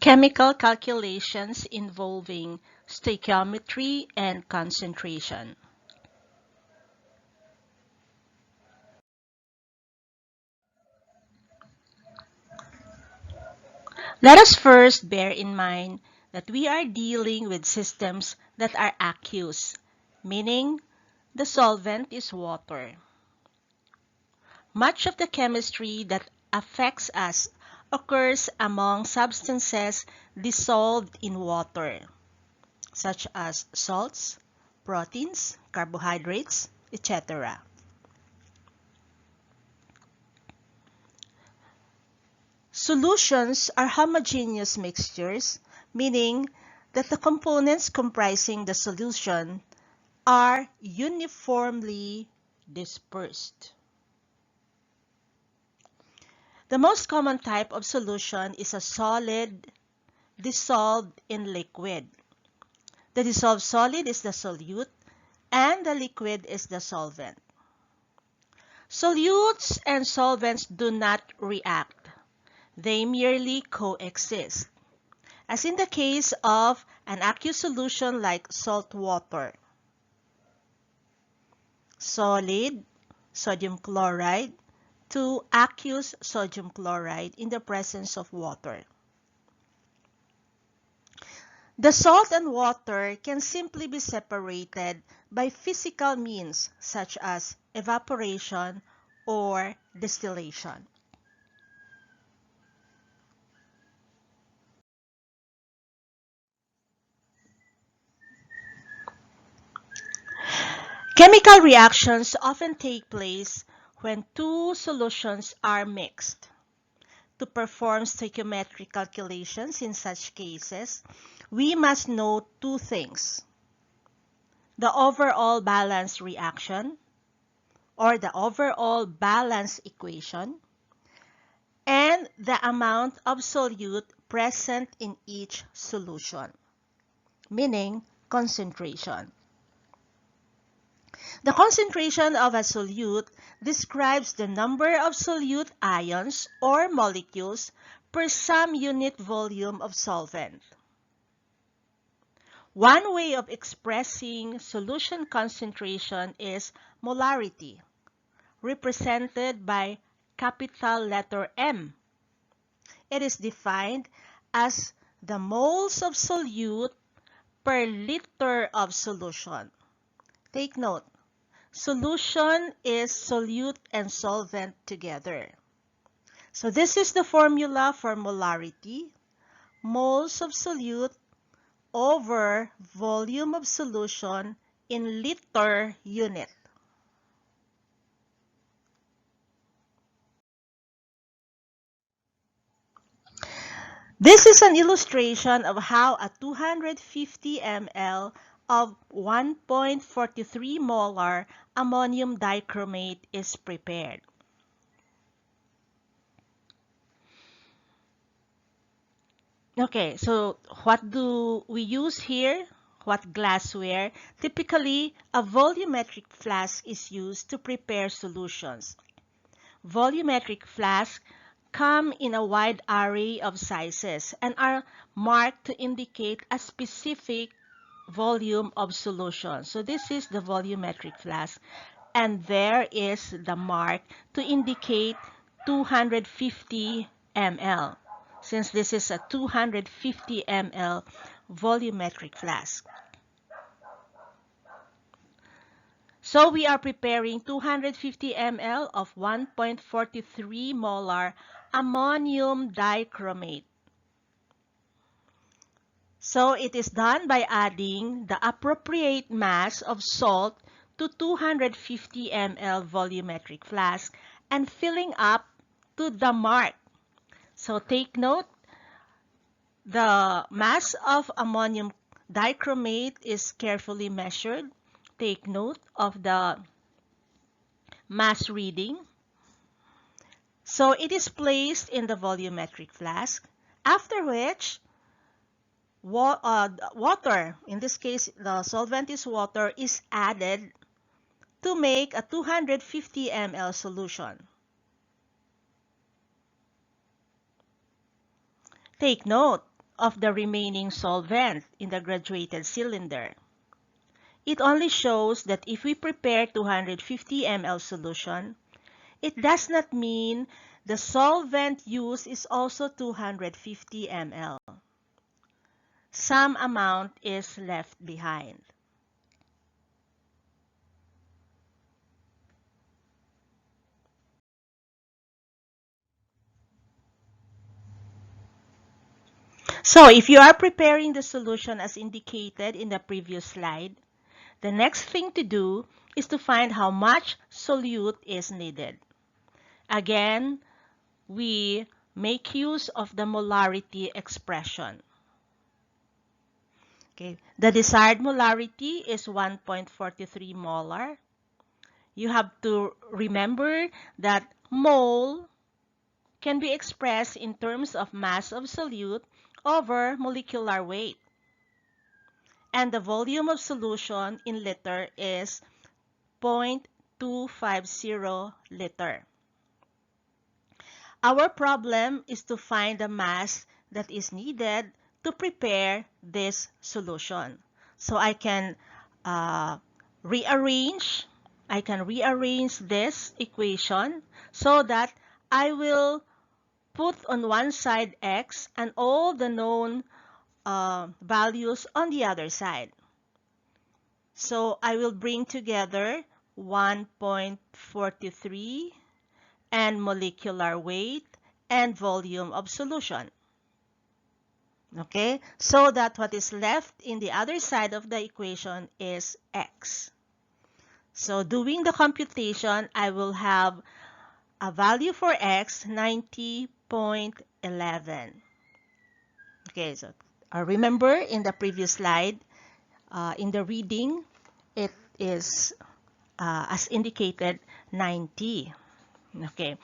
Chemical calculations involving stoichiometry and concentration. Let us first bear in mind that we are dealing with systems that are aqueous, meaning the solvent is water. Much of the chemistry that affects us occurs among substances dissolved in water, such as salts, proteins, carbohydrates, etc. Solutions are homogeneous mixtures, meaning that the components comprising the solution are uniformly dispersed. The most common type of solution is a solid dissolved in liquid. The dissolved solid is the solute, and the liquid is the solvent. Solutes and solvents do not react. They merely coexist, as in the case of an aqueous solution like salt water. Solid sodium chloride to aqueous sodium chloride in the presence of water. The salt and water can simply be separated by physical means such as evaporation or distillation. Chemical reactions often take place when two solutions are mixed. To perform stoichiometric calculations in such cases, we must know two things: the overall balance reaction, or the overall balance equation, and the amount of solute present in each solution, meaning concentration. The concentration of a solute describes the number of solute ions or molecules per some unit volume of solvent. One way of expressing solution concentration is molarity, represented by capital letter M. It is defined as the moles of solute per liter of solution. Take note, solution is solute and solvent together. So this is the formula for molarity: moles of solute over volume of solution in liter unit. This is an illustration of how a 250 ml of 1.43 molar ammonium dichromate is prepared. Okay, so what do we use here? What glassware? Typically, a volumetric flask is used to prepare solutions. Volumetric flasks come in a wide array of sizes and are marked to indicate a specific volume of solution. So this is the volumetric flask, and there is the mark to indicate 250 ml, since this is a 250 ml volumetric flask. So we are preparing 250 ml of 1.43 molar ammonium dichromate. So it is done by adding the appropriate mass of salt to 250 ml volumetric flask and filling up to the mark. So take note, the mass of ammonium dichromate is carefully measured. Take note of the mass reading. So it is placed in the volumetric flask, after which water, in this case the solvent is water, is added to make a 250 ml solution. Take note, of the remaining solvent in the graduated cylinder. It only shows that if we prepare 250 ml solution, it does not mean the solvent used is also 250 ml. Some amount is left behind. So if you are preparing the solution as indicated in the previous slide, the next thing to do is to find how much solute is needed. Again, we make use of the molarity expression. Okay. The desired molarity is 1.43 molar. You have to remember that mole can be expressed in terms of mass of solute over molecular weight. And the volume of solution in liter is 0.250 liter. Our problem is to find the mass that is needed to prepare this solution. So I can rearrange this equation so that I will put on one side x and all the known values on the other side. So I will bring together 1.43 and molecular weight and volume of solution. Okay, so that what is left in the other side of the equation is x. So doing the computation, I will have a value for x 90.11. Okay, so remember in the previous slide, in the reading, it is as indicated 90. Okay,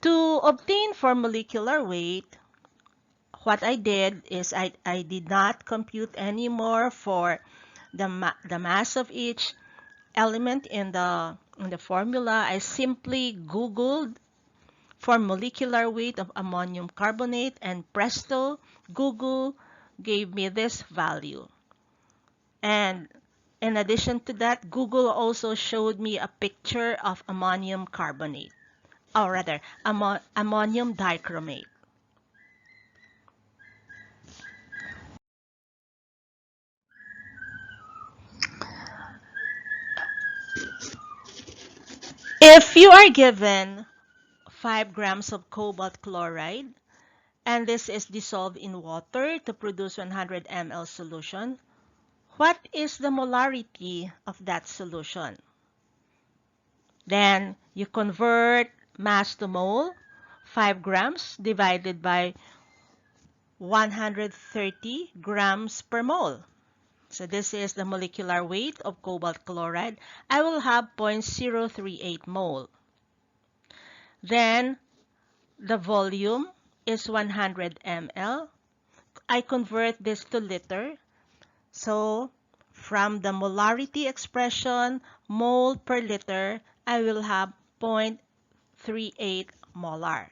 to obtain for molecular weight, what I did is I did not compute anymore for the mass of each element in the formula. I simply Googled for molecular weight of ammonium carbonate, and presto, Google gave me this value. And in addition to that, Google also showed me a picture of ammonium carbonate, or rather ammonium dichromate. If you are given 5 grams of cobalt chloride, and this is dissolved in water to produce 100 ml solution, what is the molarity of that solution? Then you convert mass to mole, 5 grams divided by 130 grams per mole. So this is the molecular weight of cobalt chloride. I will have 0.038 mole. Then the volume is 100 ml. I convert this to liter. So from the molarity expression, mole per liter, I will have 0.38 molar.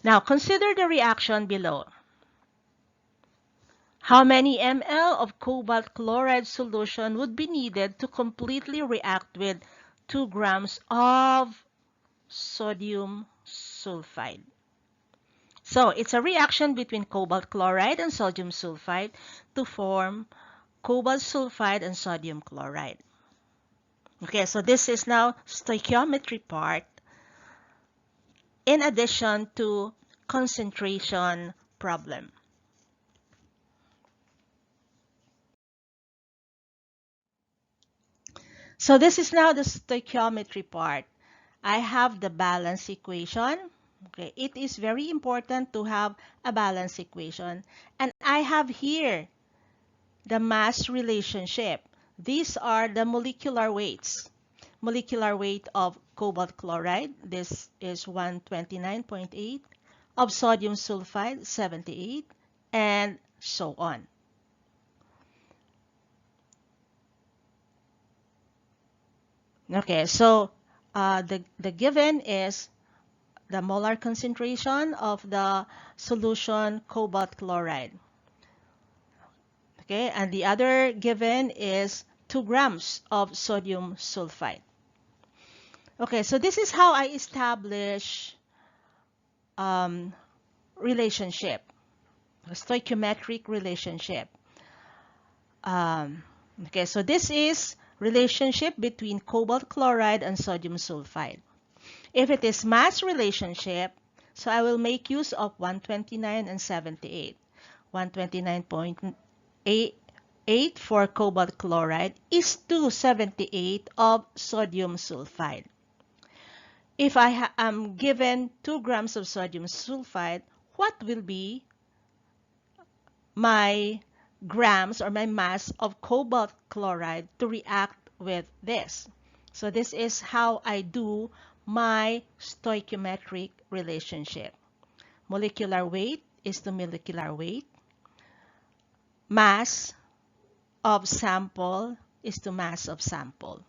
Now consider the reaction below. How many ml of cobalt chloride solution would be needed to completely react with 2 grams of sodium sulfide? So it's a reaction between cobalt chloride and sodium sulfide to form cobalt sulfide and sodium chloride. Okay, so this is now stoichiometry part in addition to concentration problem. So this is now the stoichiometry part. I have the balance equation. Okay, it is very important to have a balance equation. And I have here the mass relationship. These are the molecular weights. Molecular weight of cobalt chloride, this is 129.8, of sodium sulfide, 78, and so on. Okay, so the given is the molar concentration of the solution cobalt chloride. Okay, and the other given is 2 grams of sodium sulfide. Okay, so this is how I establish um, relationship, a stoichiometric relationship. Um, okay, so this is relationship between cobalt chloride and sodium sulfide. If it is mass relationship, so I will make use of 129 and 78. 129.8 for cobalt chloride is to 78 of sodium sulfide. If I am given 2 grams of sodium sulfide, what will be my grams or my mass of cobalt chloride to react with this? So this is how I do my stoichiometric relationship. Molecular weight is to molecular weight. Mass of sample is to mass of sample.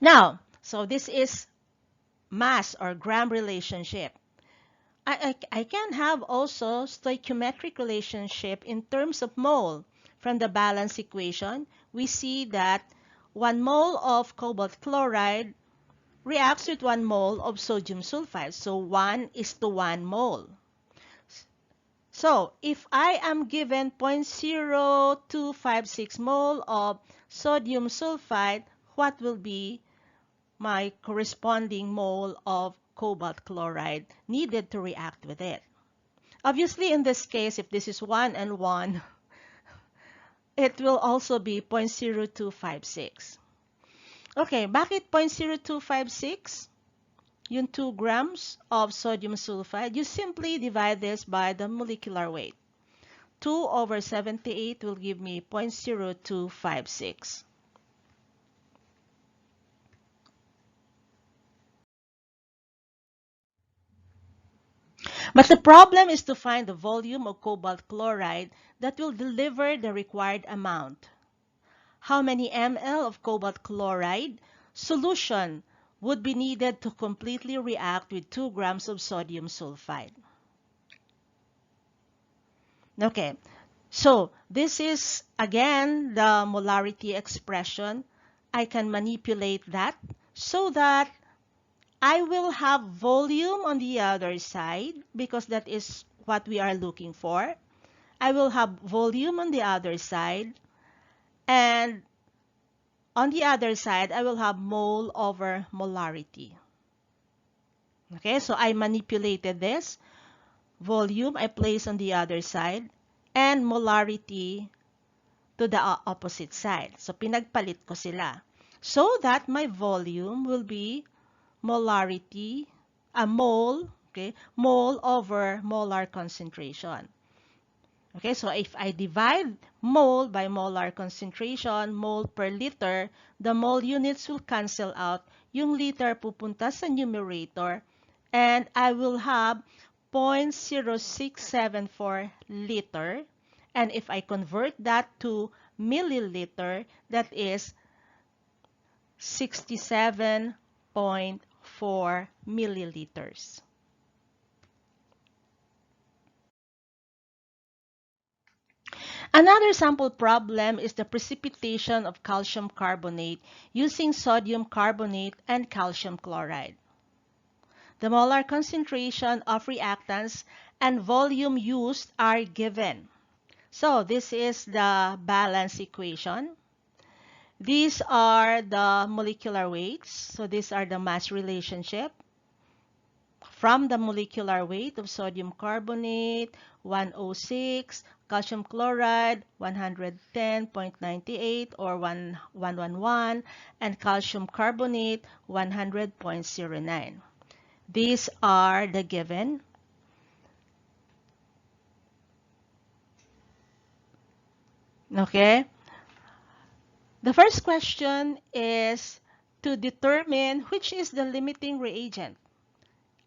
Now, so this is mass or gram relationship. I can have also stoichiometric relationship in terms of mole. From the balance equation, we see that 1 mole of cobalt chloride reacts with 1 mole of sodium sulfide. So 1 is to 1 mole. So if I am given 0.0256 mole of sodium sulfide, what will be my corresponding mole of cobalt chloride needed to react with it? Obviously, in this case, if this is 1 and 1, it will also be 0.0256. Okay, bakit 0.0256? Yung 2 grams of sodium sulfide, you simply divide this by the molecular weight. 2 over 78 will give me 0.0256. But the problem is to find the volume of cobalt chloride that will deliver the required amount. How many ml of cobalt chloride solution would be needed to completely react with 2 grams of sodium sulfide? Okay, so this is again the molarity expression. I can manipulate that so that I will have volume on the other side because that is what we are looking for. I will have volume on the other side, and on the other side, I will have mole over molarity. Okay, so I manipulated this. Volume I place on the other side, and molarity to the opposite side. So pinagpalit ko sila. So that my volume will be molarity, a mole, okay, mole over molar concentration. Okay, so if I divide mole by molar concentration, mole per liter, the mole units will cancel out. Yung liter pupunta sa numerator, and I will have 0.0674 liter. And if I convert that to milliliter, that is 67.4 milliliters. Another sample problem is the precipitation of calcium carbonate using sodium carbonate and calcium chloride. The molar concentration of reactants and volume used are given. So this is the balance equation. These are the molecular weights. So these are the mass relationship. From the molecular weight of sodium carbonate, 106, calcium chloride, 110.98 or 111, and calcium carbonate, 100.09. These are the given. Okay. The first question is to determine which is the limiting reagent.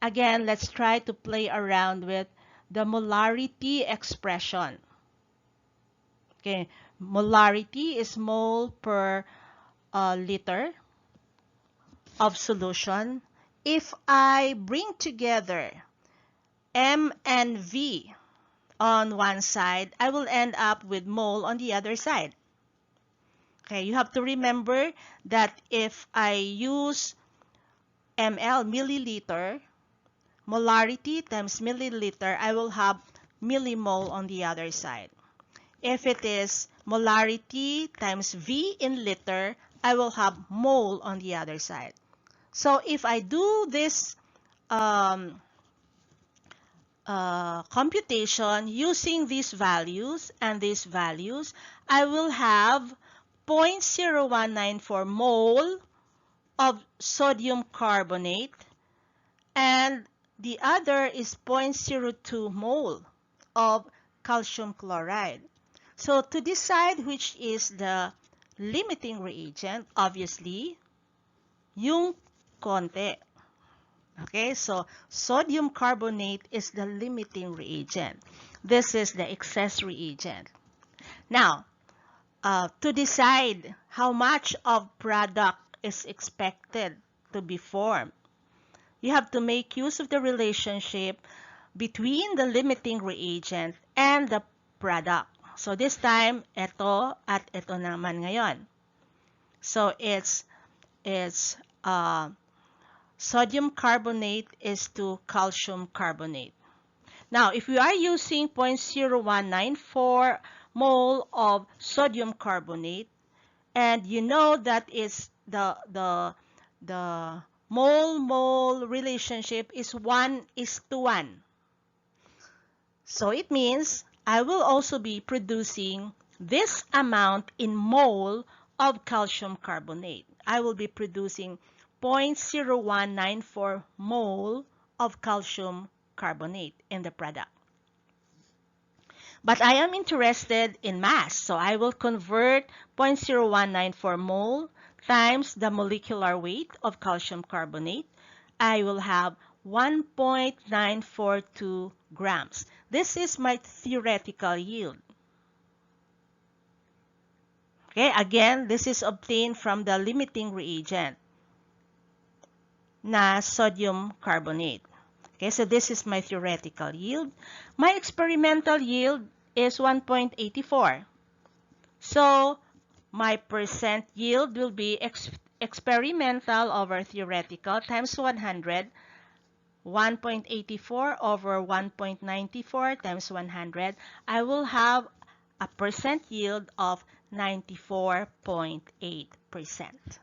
Again, let's try to play around with the molarity expression. Okay, molarity is mole per liter of solution if I bring together M and V on one side, I will end up with mole on the other side. Okay, you have to remember that if I use ml, milliliter, molarity times milliliter, I will have millimole on the other side. If it is molarity times V in liter, I will have mole on the other side. So if I do this computation using these values and these values, I will have 0.0194 mole of sodium carbonate, and the other is 0.02 mole of calcium chloride. So to decide which is the limiting reagent, obviously, yung konti. Okay, so sodium carbonate is the limiting reagent. This is the excess reagent. Now, to decide how much of product is expected to be formed, you have to make use of the relationship between the limiting reagent and the product. So this time, ito at ito naman ngayon. So it's sodium carbonate is to calcium carbonate. Now, if we are using 0.0194 mole of sodium carbonate, and you know that is the mole-mole relationship is 1:1. So it means I will also be producing this amount in mole of calcium carbonate. I will be producing 0.0194 mole of calcium carbonate in the product. But I am interested in mass, so I will convert 0.0194 mole times the molecular weight of calcium carbonate. I will have 1.942 grams. This is my theoretical yield. Okay, again, this is obtained from the limiting reagent na sodium carbonate. Okay, so this is my theoretical yield. My experimental yield is 1.84. So my percent yield will be experimental over theoretical times 100. 1.84 over 1.94 times 100. I will have a percent yield of 94.8%.